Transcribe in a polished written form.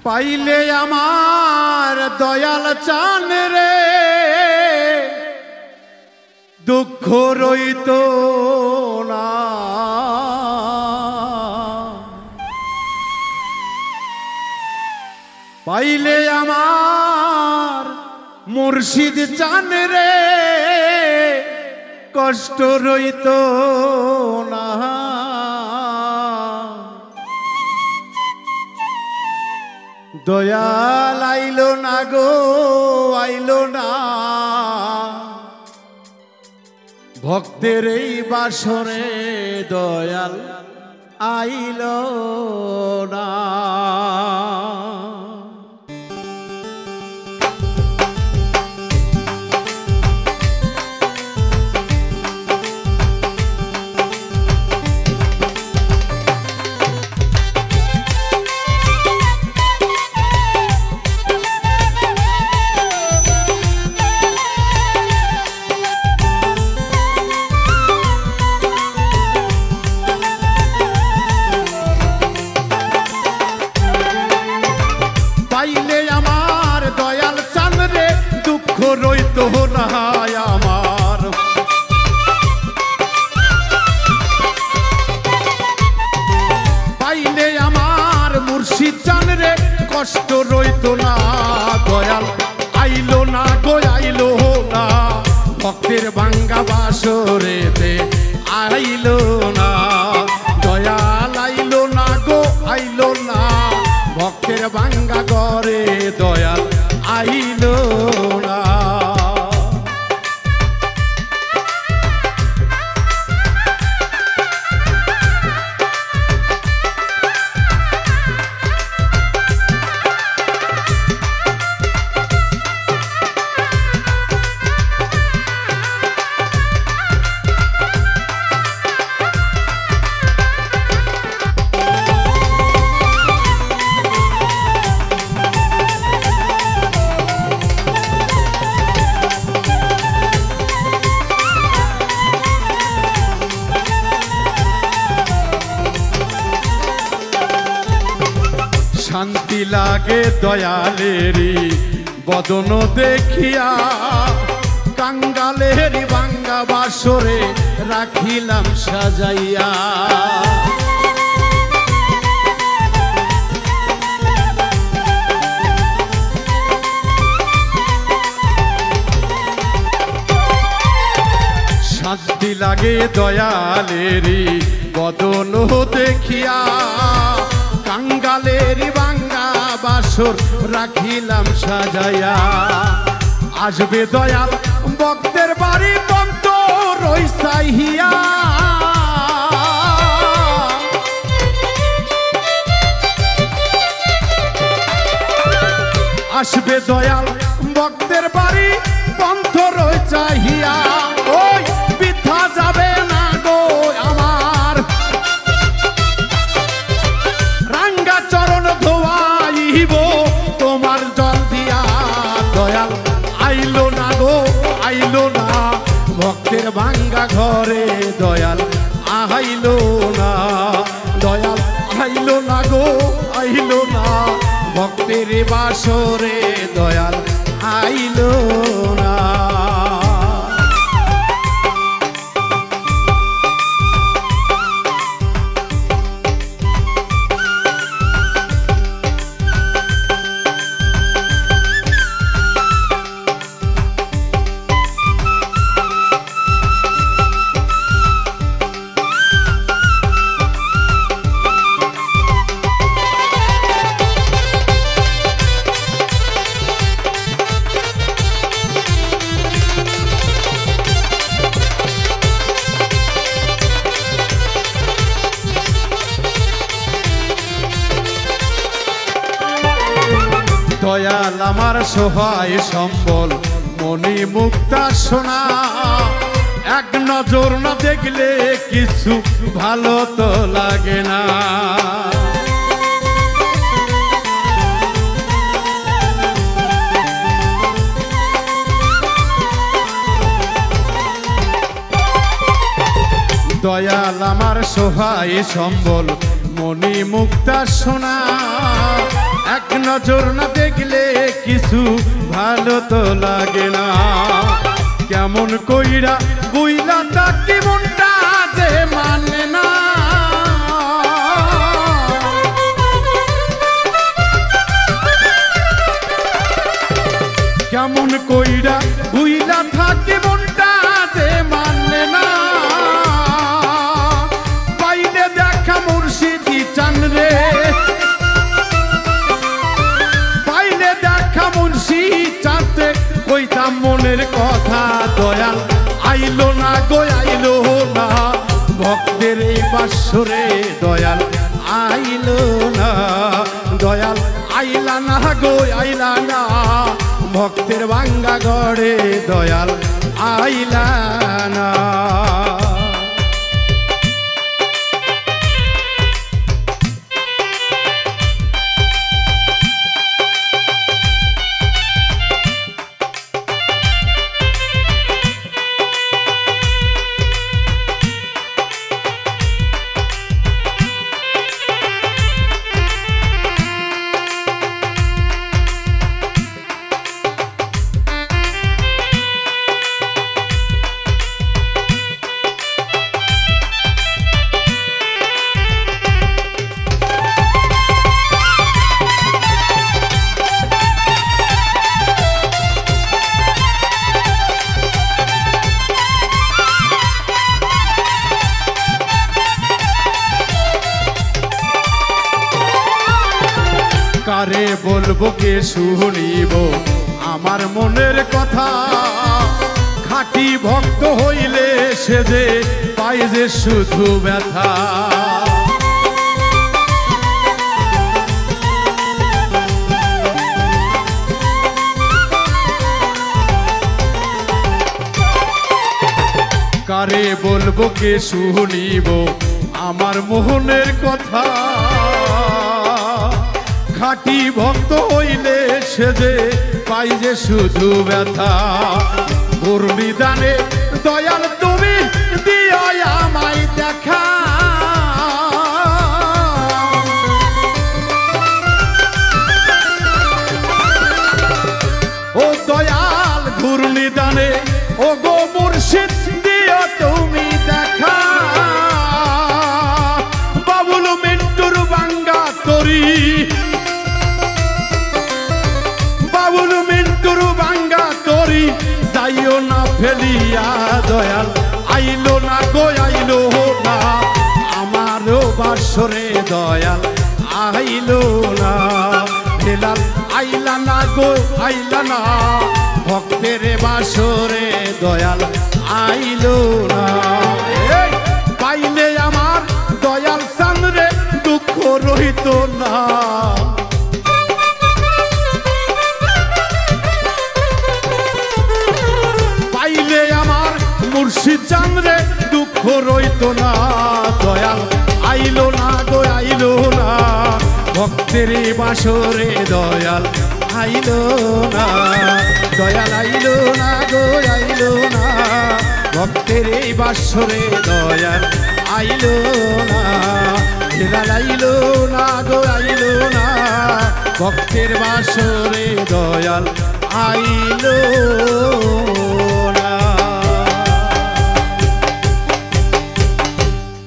পাইলে আমার দয়াল চান রে দুঃখ রইত না। পাইলে আমার মুর্শিদ চান রে কষ্ট রইত না। দয়াল আইলো না গো আইলো না ভক্তের এই বাসরে দয়াল আইলো না। রইত না আমার পাইলে আমার মুর্শিদ চান রে কষ্ট রইত না। দয়াল আইলো না গো আইলো না ভক্তের ভাঙ্গা বাসরেতে আইলো না। দয়াল আইলো না গো আইলো না ভক্তের ভাঙ্গা ঘরে দয়াল আইলো না। শান্তি লাগে দয়ালেরি বদন দেখিয়া কাঙ্গালেরি ভাঙ্গা বাসরে রাখিলাম সাজাইয়া। শান্তি লাগে দয়ালেরি বদন দেখিয়া কাঙ্গালেরি ভাঙ্গা বাসর রাখিলাম সাজাইয়া। আসবে দয়াল ভক্তের বাড়ি বন্ত রইসাইয়া। আসবে দয়াল ভক্তের বাড়ি বন্ধ রইসাইয়া। ওই বৃথা যাবে না গো আমার রাঙ্গা চরণ ধোয়াইব তোমার জল দিয়া। দয়াল আইলো না গো আইলো না ভক্তের ভাঙ্গা ঘরে দয়াল আইলো না। দয়াল আইলো না গো আইলো না ভক্তের বাসরে দয়াল আইলো না। দয়াল আমার সহায় সম্বল মনি মুক্তা সোনা এক নজর না দেখলে কিছু ভালো তো লাগে না। দয়াল আমার সহায় সম্বল মনি মুক্তা সোনা এক নজর না দেখলে কিছু ভালো তো লাগে না। কেমন কইরা বুইলা তাকি মনটা যে মানে না। কেমন কইরা বুইলা থাকি মনটা যে মানে না। পাইলে দেখা মুর্শিদি চান রে, পাইলে দেখা মুর্শিদ চাঁদে কইতাম মনের কথা। দয়াল আইলো না গো আইলো না ভক্তের এই বাসরে। দয়াল আইলো না, দয়াল আইলা না গো আইলা না ভক্তের ভাঙ্গা গড়ে। দয়াল আইলা না। কারে বলবো কে শুনিব আমার মনের কথা। খাঁটি ভক্ত হইলে সে যে পায় যে শুধু ব্যথা। কারে বলবো কে শুনিব আমার মনের কথা। খাঁটি ভক্ত হইলে সে যে পাই যে শুধু ব্যথা। গুরবিদানে দয়াল তুমি দিও আমায় দেখা। ও দয়াল ঘূর্ণিদানে ও গো মুর্শিদ দিও তুমি দেখা। বাবুল মিন্টুর বাঙ্গা তরি, বাবুল মিন্টুর বাঙ্গা তরি যাইও না ফেলিয়া। দয়াল আইলো না গো আইলো না আমারও বাসরে। দয়াল আইলো না, হেলাল আইলা না গো আইলা না ভক্তের বাসরে। দয়াল আইলো না। পাইলে আমার দয়াল চাঁদরে দুঃখ রহিত না। পাইলে আমার মুর্শিদ চাঁদরে দুঃখ রইত না। দয়াল আইলো না গো আইলো না ভক্তের বাসরে। দয়াল আইলো না, দয়াল আইলো না গো আইলো না ভক্তের বাসরে। দয়াল আইলো না, হেলাল আইলো না গো আইলো না ভক্তের বাসরে। দয়াল আইলো